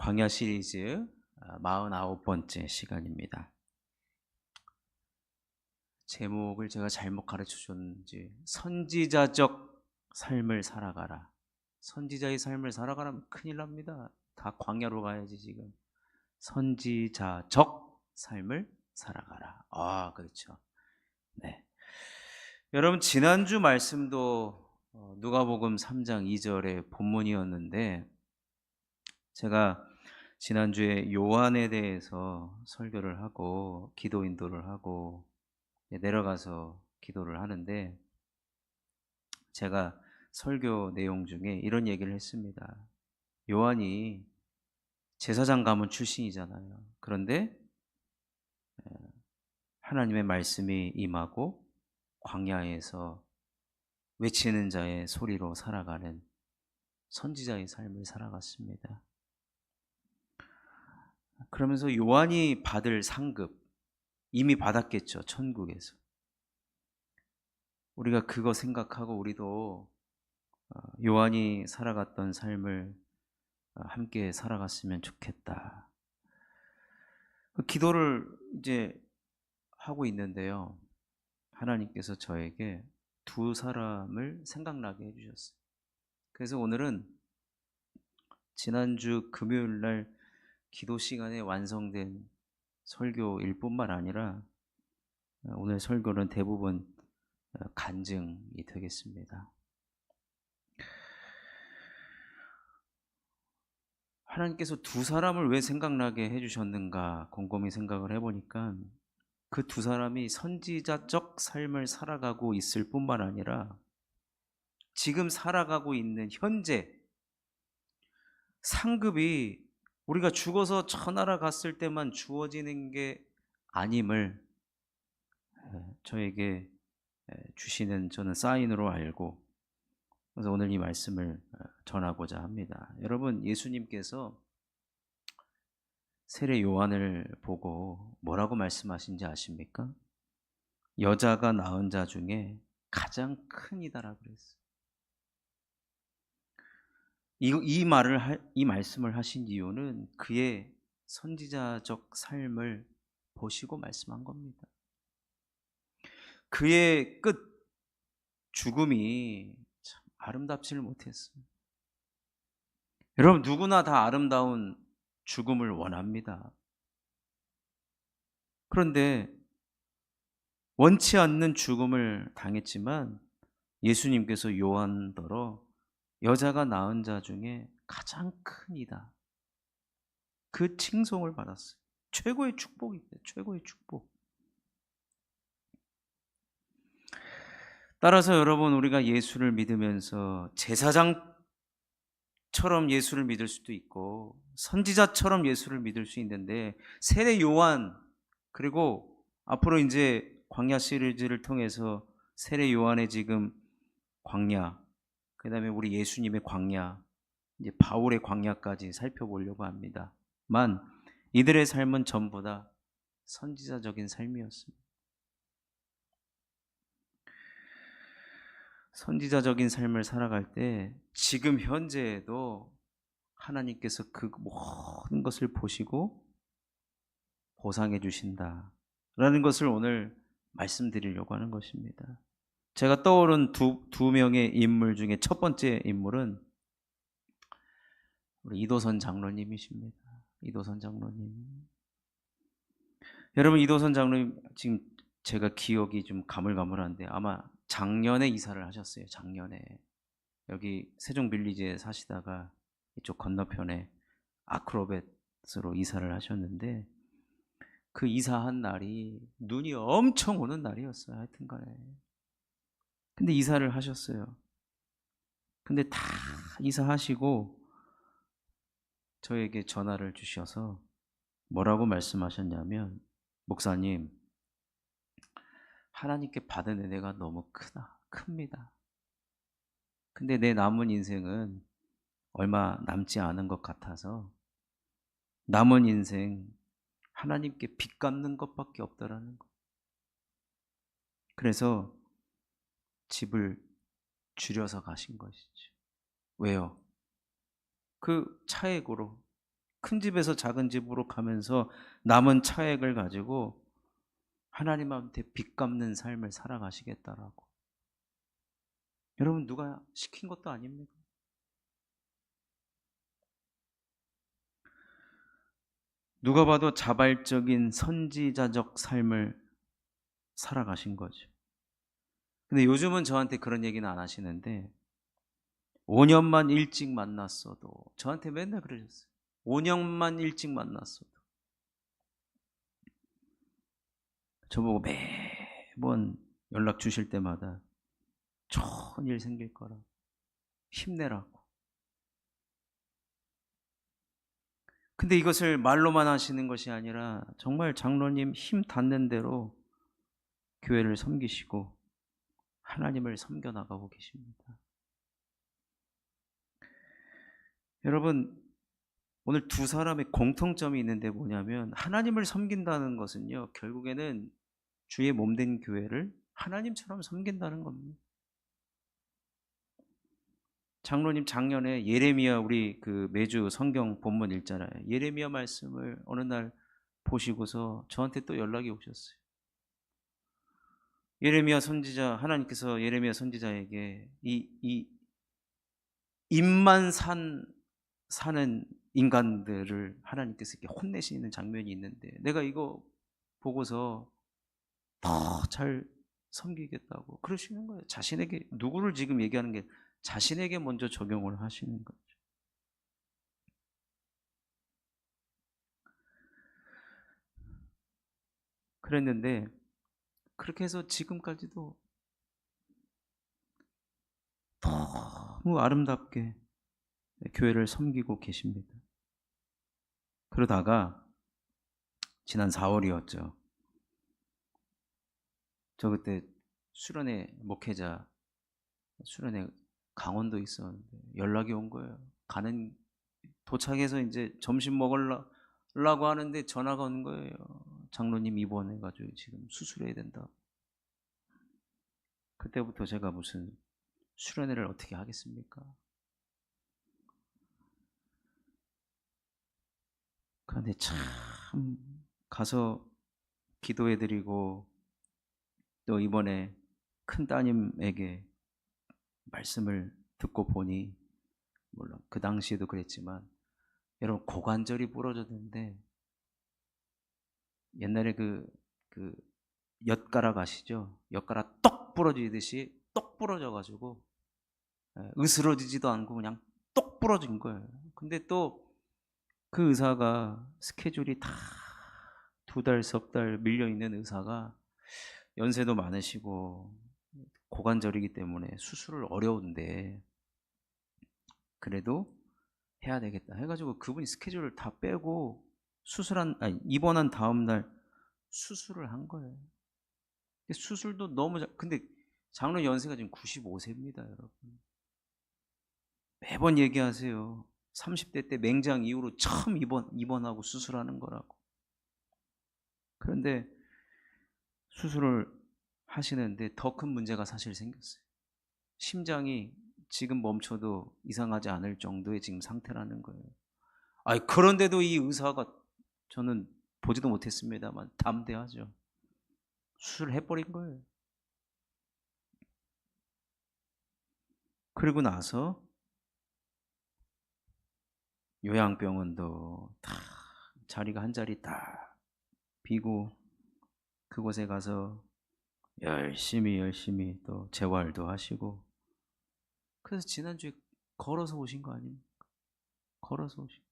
광야 시리즈 49번째 시간입니다. 제목을 제가 잘못 가르쳐 줬는지 선지자적 삶을 살아가라. 선지자의 삶을 살아가라면 큰일 납니다. 다 광야로 가야지 지금. 선지자적 삶을 살아가라. 그렇죠. 네. 여러분 지난주 말씀도 누가복음 3장 2절의 본문이었는데 제가 지난주에 요한에 대해서 설교를 하고 기도 인도를 하고 내려가서 기도를 하는데 제가 설교 내용 중에 이런 얘기를 했습니다. 요한이 제사장 가문 출신이잖아요. 그런데 하나님의 말씀이 임하고 광야에서 외치는 자의 소리로 살아가는 선지자의 삶을 살아갔습니다. 그러면서 요한이 받을 상급 이미 받았겠죠. 천국에서. 우리가 그거 생각하고 우리도 요한이 살아갔던 삶을 함께 살아갔으면 좋겠다. 그 기도를 이제 하고 있는데요. 하나님께서 저에게 두 사람을 생각나게 해주셨어요. 그래서 오늘은 지난주 금요일 날 기도 시간에 완성된 설교일 뿐만 아니라 오늘 설교는 대부분 간증이 되겠습니다. 하나님께서 두 사람을 왜 생각나게 해주셨는가 곰곰이 생각을 해보니까 그 두 사람이 선지자적 삶을 살아가고 있을 뿐만 아니라 지금 살아가고 있는 현재 상급이 우리가 죽어서 천하라 갔을 때만 주어지는 게 아님을 저에게 주시는 저는 사인으로 알고 그래서 오늘 이 말씀을 전하고자 합니다. 여러분 예수님께서 세례 요한을 보고 뭐라고 말씀하신지 아십니까? 여자가 낳은 자 중에 가장 큰 이다라고 그랬어요. 이 말씀을 하신 이유는 그의 선지자적 삶을 보시고 말씀한 겁니다. 그의 끝 죽음이 참 아름답지를 못했어요. 여러분 누구나 다 아름다운 죽음을 원합니다. 그런데 원치 않는 죽음을 당했지만 예수님께서 요한더러 여자가 낳은 자 중에 가장 큰 이다. 그 칭송을 받았어요. 최고의 축복입니다. 최고의 축복. 따라서 여러분 우리가 예수를 믿으면서 제사장처럼 예수를 믿을 수도 있고 선지자처럼 예수를 믿을 수 있는데 세례 요한 그리고 앞으로 이제 광야 시리즈를 통해서 세례 요한의 지금 광야 그다음에 우리 예수님의 광야 이제 바울의 광야까지 살펴보려고 합니다. 만 이들의 삶은 전부 다 선지자적인 삶이었습니다. 선지자적인 삶을 살아갈 때 지금 현재에도 하나님께서 그 모든 것을 보시고 보상해 주신다라는 것을 오늘 말씀드리려고 하는 것입니다. 제가 떠오른 두 명의 인물 중에 첫 번째 인물은 우리 이도선 장로님이십니다. 이도선 장로님. 여러분 이도선 장로님 지금 제가 기억이 좀 가물가물한데 아마 작년에 이사를 하셨어요. 작년에 여기 세종 빌리지에 사시다가 이쪽 건너편에 아크로벳으로 이사를 하셨는데 그 이사한 날이 눈이 엄청 오는 날이었어요. 하여튼간에 근데 이사를 하셨어요. 근데 다 이사하시고 저에게 전화를 주셔서 뭐라고 말씀하셨냐면 목사님 하나님께 받은 은혜가 너무 큽니다. 근데 내 남은 인생은 얼마 남지 않은 것 같아서 남은 인생 하나님께 빚 갚는 것밖에 없다라는 거. 그래서 집을 줄여서 가신 것이죠. 왜요? 그 차액으로 큰 집에서 작은 집으로 가면서 남은 차액을 가지고 하나님한테 빚 갚는 삶을 살아가시겠다라고. 여러분, 누가 시킨 것도 아닙니다. 누가 봐도 자발적인 선지자적 삶을 살아가신 거죠. 근데 요즘은 저한테 그런 얘기는 안 하시는데 5년만 일찍 만났어도 저한테 맨날 그러셨어요. 5년만 일찍 만났어도 저보고 매번 연락 주실 때마다 좋은 일 생길 거라 힘내라고. 근데 이것을 말로만 하시는 것이 아니라 정말 장로님 힘 닿는 대로 교회를 섬기시고 하나님을 섬겨 나가고 계십니다. 여러분, 오늘 두 사람의 공통점이 있는데 뭐냐면 하나님을 섬긴다는 것은요, 결국에는 주의 몸된 교회를 하나님처럼 섬긴다는 겁니다. 장로님 작년에 예레미야 우리 그 매주 성경 본문 읽잖아요. 예레미야 말씀을 어느 날 보시고서 저한테 또 연락이 오셨어요. 예레미야 선지자, 하나님께서 예레미야 선지자에게 이 입만 사는 인간들을 하나님께서 이렇게 혼내시는 장면이 있는데 내가 이거 보고서 더 잘 섬기겠다고 그러시는 거예요. 자신에게, 누구를 지금 얘기하는 게 자신에게 먼저 적용을 하시는 거죠. 그랬는데 그렇게 해서 지금까지도 너무 아름답게 교회를 섬기고 계십니다. 그러다가 지난 4월이었죠. 저 그때 수련회 목회자, 수련회 강원도 있었는데 연락이 온 거예요. 도착해서 이제 점심 먹으려고 하는데 전화가 온 거예요. 장로님 입원해가지고 지금 수술해야 된다. 그때부터 제가 무슨 수련회를 어떻게 하겠습니까? 그런데 참 가서 기도해드리고 또 이번에 큰 따님에게 말씀을 듣고 보니, 물론 그 당시에도 그랬지만 여러분 고관절이 부러졌는데 옛날에 그 엿가락 아시죠? 엿가락 똑 부러지듯이 똑 부러져가지고 으스러지지도 않고 그냥 똑 부러진 거예요. 근데 또 그 의사가 스케줄이 다 2달, 석 달 밀려 있는 의사가 연세도 많으시고 고관절이기 때문에 수술을 어려운데 그래도 해야 되겠다 해가지고 그분이 스케줄을 다 빼고 입원한 다음 날 수술을 한 거예요. 수술도 너무 근데 장로 연세가 지금 95세입니다, 여러분. 매번 얘기하세요. 30대 때 맹장 이후로 처음 입원하고 수술하는 거라고. 그런데 수술을 하시는데 더 큰 문제가 사실 생겼어요. 심장이 지금 멈춰도 이상하지 않을 정도의 지금 상태라는 거예요. 그런데도 이 의사가, 저는 보지도 못했습니다만 담대하죠. 수술을 해버린 거예요. 그리고 나서 요양병원도 다 자리가 한 자리 딱 비고 그곳에 가서 열심히 또 재활도 하시고, 그래서 지난주에 걸어서 오신 거 아닙니까? 걸어서 오신.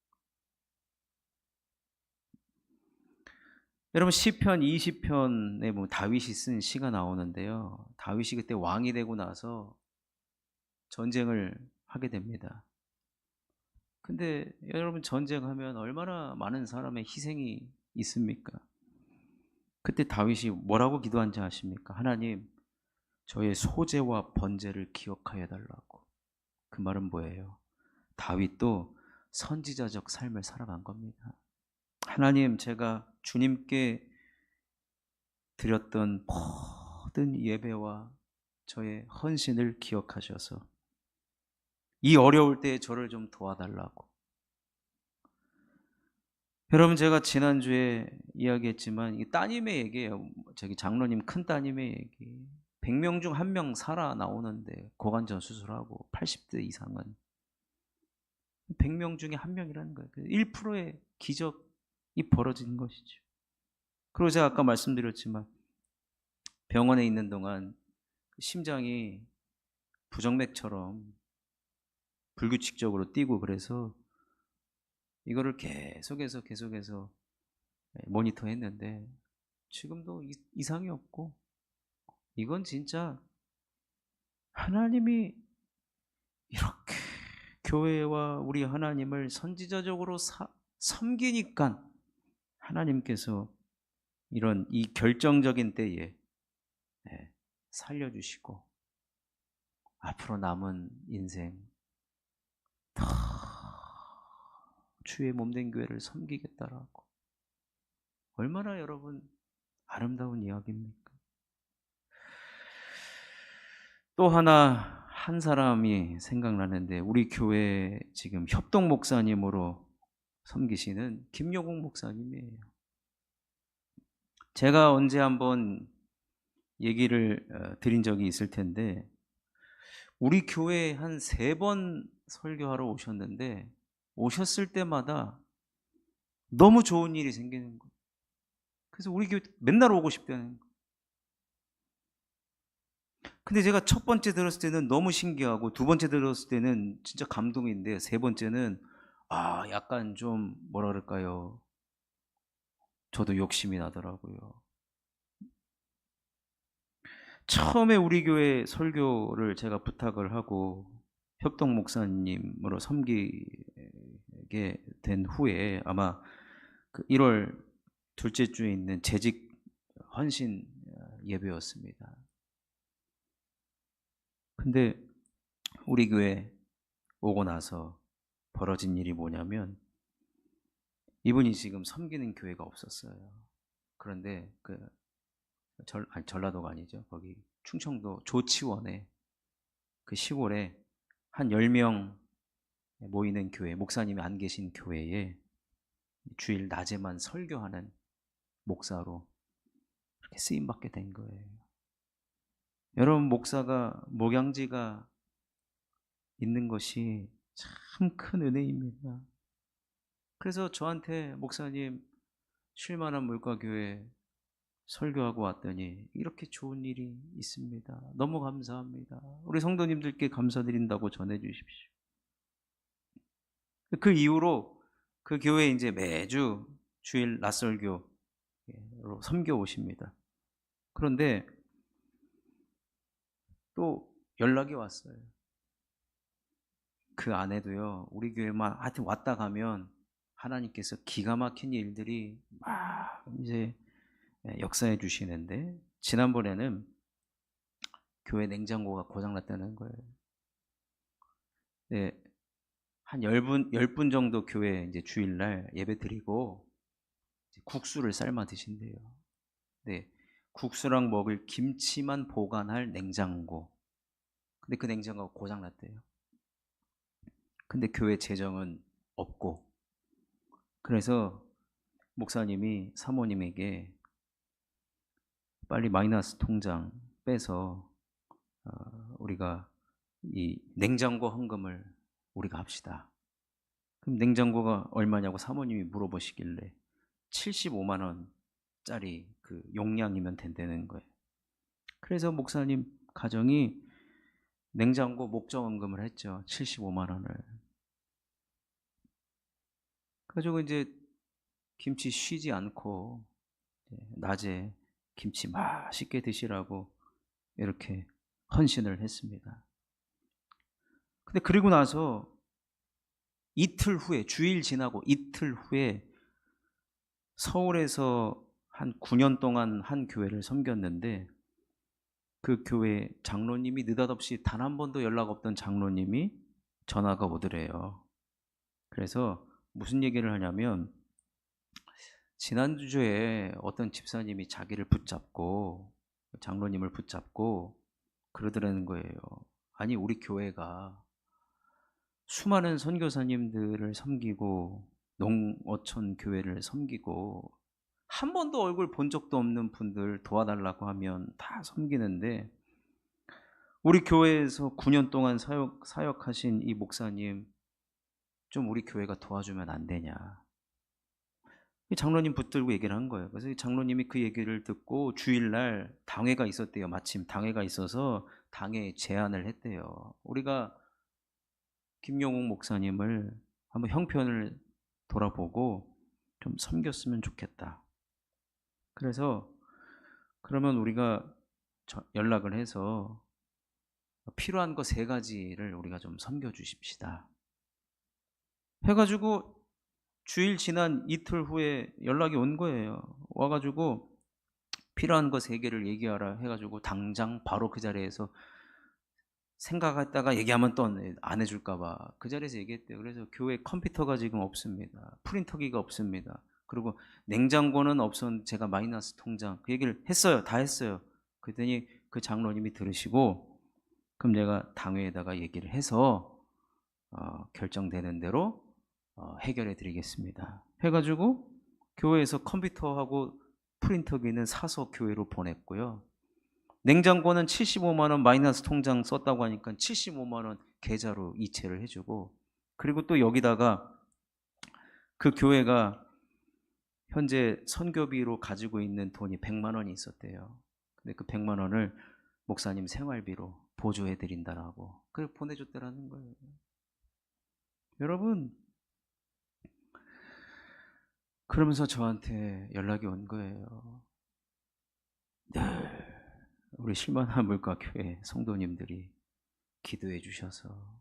여러분 시편 20편에 뭐 다윗이 쓴 시가 나오는데요. 다윗이 그때 왕이 되고 나서 전쟁을 하게 됩니다. 근데 여러분 전쟁하면 얼마나 많은 사람의 희생이 있습니까? 그때 다윗이 뭐라고 기도한지 아십니까? 하나님, 저의 소재와 번제를 기억하여 달라고. 그 말은 뭐예요? 다윗도 선지자적 삶을 살아간 겁니다. 하나님, 제가 주님께 드렸던 모든 예배와 저의 헌신을 기억하셔서 이 어려울 때 저를 좀 도와달라고. 여러분 제가 지난주에 이야기했지만 이 따님의 얘기예요. 저기 장로님 큰 따님의 얘기. 100명 중 1명 살아나오는데 고관절 수술하고 80대 이상은 100명 중에 1명이라는 거예요. 1%의 기적이 벌어지는 것이죠. 그리고 제가 아까 말씀드렸지만 병원에 있는 동안 심장이 부정맥처럼 불규칙적으로 뛰고 그래서 이거를 계속해서 모니터했는데 지금도 이상이 없고, 이건 진짜 하나님이 이렇게 교회와 우리 하나님을 선지자적으로 섬기니까 하나님께서 이런 이 결정적인 때에 살려주시고 앞으로 남은 인생 다 주의 몸된 교회를 섬기겠다라고. 얼마나 여러분 아름다운 이야기입니까? 또 하나 한 사람이 생각나는데 우리 교회 지금 협동 목사님으로 섬기시는 김여국 목사님이에요. 제가 언제 한번 얘기를 드린 적이 있을 텐데 우리 교회에 한 3번 설교하러 오셨는데 오셨을 때마다 너무 좋은 일이 생기는 거예요. 그래서 우리 교회 맨날 오고 싶다는 거예요. 근데 제가 첫 번째 들었을 때는 너무 신기하고 두 번째 들었을 때는 진짜 감동인데 세 번째는 약간 좀 뭐라 그럴까요? 저도 욕심이 나더라고요. 처음에 우리 교회 설교를 제가 부탁을 하고 협동 목사님으로 섬기게 된 후에 아마 그 1월 둘째 주에 있는 재직 헌신 예배였습니다. 근데 우리 교회 오고 나서 벌어진 일이 뭐냐면 이분이 지금 섬기는 교회가 없었어요. 그런데 전라도가 아니죠. 거기 충청도 조치원에 그 시골에 한 10명 모이는 교회, 목사님이 안 계신 교회에 주일 낮에만 설교하는 목사로 이렇게 쓰임 받게 된 거예요. 여러분, 목양지가 있는 것이 참 큰 은혜입니다. 그래서 저한테 목사님 쉴만한 물가교회 설교하고 왔더니 이렇게 좋은 일이 있습니다. 너무 감사합니다. 우리 성도님들께 감사드린다고 전해주십시오. 그 이후로 그 교회에 이제 매주 주일 낮설교로 섬겨 오십니다. 그런데 또 연락이 왔어요. 그 안에도요, 우리 교회만 하여튼 왔다 가면 하나님께서 기가 막힌 일들이 막 이제 역사해 주시는데, 지난번에는 교회 냉장고가 고장났다는 거예요. 네, 한 10분 정도 교회 이제 주일날 예배 드리고 국수를 삶아 드신대요. 네, 국수랑 먹을 김치만 보관할 냉장고. 근데 그 냉장고가 고장났대요. 근데 교회 재정은 없고, 그래서 목사님이 사모님에게 빨리 마이너스 통장 빼서 우리가 이 냉장고 헌금을 우리가 합시다. 그럼 냉장고가 얼마냐고 사모님이 물어보시길래 75만 원짜리 그 용량이면 된다는 거예요. 그래서 목사님 가정이 냉장고 목적헌금을 했죠. 75만 원을. 가지고 이제 김치 쉬지 않고 낮에 김치 맛있게 드시라고 이렇게 헌신을 했습니다. 근데 그리고 나서 이틀 후에, 주일 지나고 이틀 후에 서울에서 한 9년 동안 한 교회를 섬겼는데 그 교회 장로님이 느닷없이 단 한 번도 연락 없던 장로님이 전화가 오더래요. 그래서 무슨 얘기를 하냐면 지난주에 어떤 집사님이 자기를 붙잡고 장로님을 붙잡고 그러더라는 거예요. 아니 우리 교회가 수많은 선교사님들을 섬기고 농어촌 교회를 섬기고 한 번도 얼굴 본 적도 없는 분들 도와달라고 하면 다 섬기는데 우리 교회에서 9년 동안 사역하신 이 목사님 좀 우리 교회가 도와주면 안 되냐. 이 장로님 붙들고 얘기를 한 거예요. 그래서 이 장로님이 그 얘기를 듣고 주일날 당회가 있었대요. 마침 당회가 있어서 당회에 제안을 했대요. 우리가 김용욱 목사님을 한번 형편을 돌아보고 좀 섬겼으면 좋겠다. 그래서 그러면 우리가 연락을 해서 필요한 거 3가지를 우리가 좀 섬겨 주십시다. 해가지고 주일 지난 이틀 후에 연락이 온 거예요. 와가지고 필요한 거 3개를 얘기하라 해가지고 당장 바로 그 자리에서 생각했다가 얘기하면 또 안 해줄까봐 그 자리에서 얘기했대요. 그래서 교회 컴퓨터가 지금 없습니다. 프린터기가 없습니다. 그리고 냉장고는 없었는데 제가 마이너스 통장 그 얘기를 했어요. 다 했어요. 그랬더니 그 장로님이 들으시고 그럼 내가 당회에다가 얘기를 해서 결정되는 대로 해결해 드리겠습니다. 해가지고 교회에서 컴퓨터하고 프린터기는 사서 교회로 보냈고요. 냉장고는 75만 원 마이너스 통장 썼다고 하니까 75만 원 계좌로 이체를 해주고 그리고 또 여기다가 그 교회가 현재 선교비로 가지고 있는 돈이 100만 원이 있었대요. 근데 그 100만 원을 목사님 생활비로 보조해 드린다라고 그걸 보내줬다라는 거예요. 여러분 그러면서 저한테 연락이 온 거예요. 네. 우리 실만한 물가교회 성도님들이 기도해 주셔서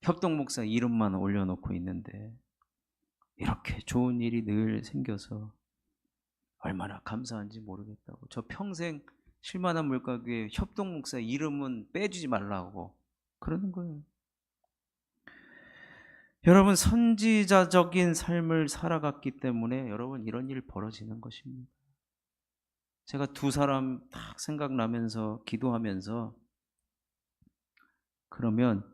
협동목사 이름만 올려놓고 있는데 이렇게 좋은 일이 늘 생겨서 얼마나 감사한지 모르겠다고. 저 평생 실만한 물가교회 협동목사 이름은 빼주지 말라고 그러는 거예요. 여러분 선지자적인 삶을 살아갔기 때문에 여러분 이런 일 벌어지는 것입니다. 제가 2사람 딱 생각나면서 기도하면서 그러면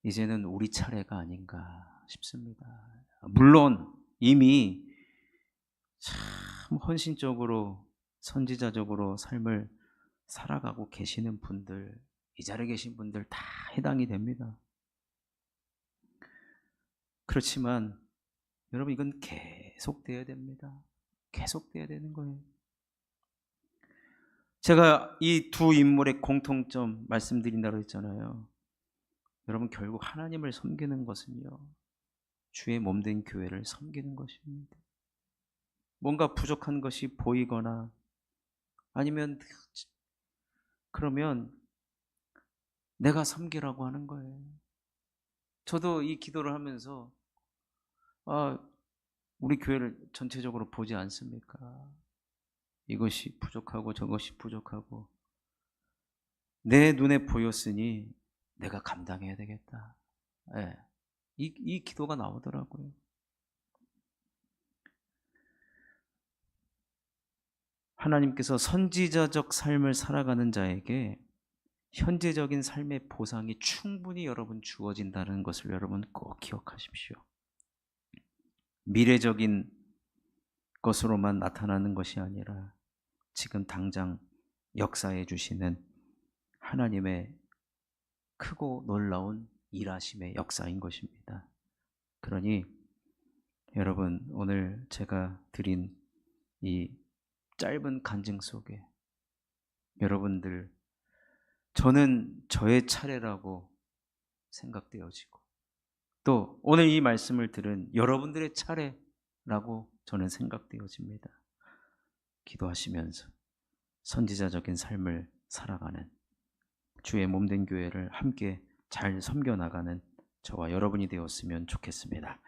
이제는 우리 차례가 아닌가 싶습니다. 물론 이미 참 헌신적으로 선지자적으로 삶을 살아가고 계시는 분들, 이 자리에 계신 분들 다 해당이 됩니다. 그렇지만 여러분 이건 계속돼야 됩니다. 계속돼야 되는 거예요. 제가 이 2 인물의 공통점 말씀드린다고 했잖아요. 여러분 결국 하나님을 섬기는 것은요. 주의 몸된 교회를 섬기는 것입니다. 뭔가 부족한 것이 보이거나 아니면 그러면 내가 섬기라고 하는 거예요. 저도 이 기도를 하면서 우리 교회를 전체적으로 보지 않습니까? 이것이 부족하고 저것이 부족하고 내 눈에 보였으니 내가 감당해야 되겠다. 네. 이 기도가 나오더라고요. 하나님께서 선지자적 삶을 살아가는 자에게 현재적인 삶의 보상이 충분히 여러분 주어진다는 것을 여러분 꼭 기억하십시오. 미래적인 것으로만 나타나는 것이 아니라 지금 당장 역사해 주시는 하나님의 크고 놀라운 일하심의 역사인 것입니다. 그러니 여러분 오늘 제가 드린 이 짧은 간증 속에 여러분들 저는 저의 차례라고 생각되어지고 또 오늘 이 말씀을 들은 여러분들의 차례라고 저는 생각되어집니다. 기도하시면서 선지자적인 삶을 살아가는 주의 몸된 교회를 함께 잘 섬겨나가는 저와 여러분이 되었으면 좋겠습니다.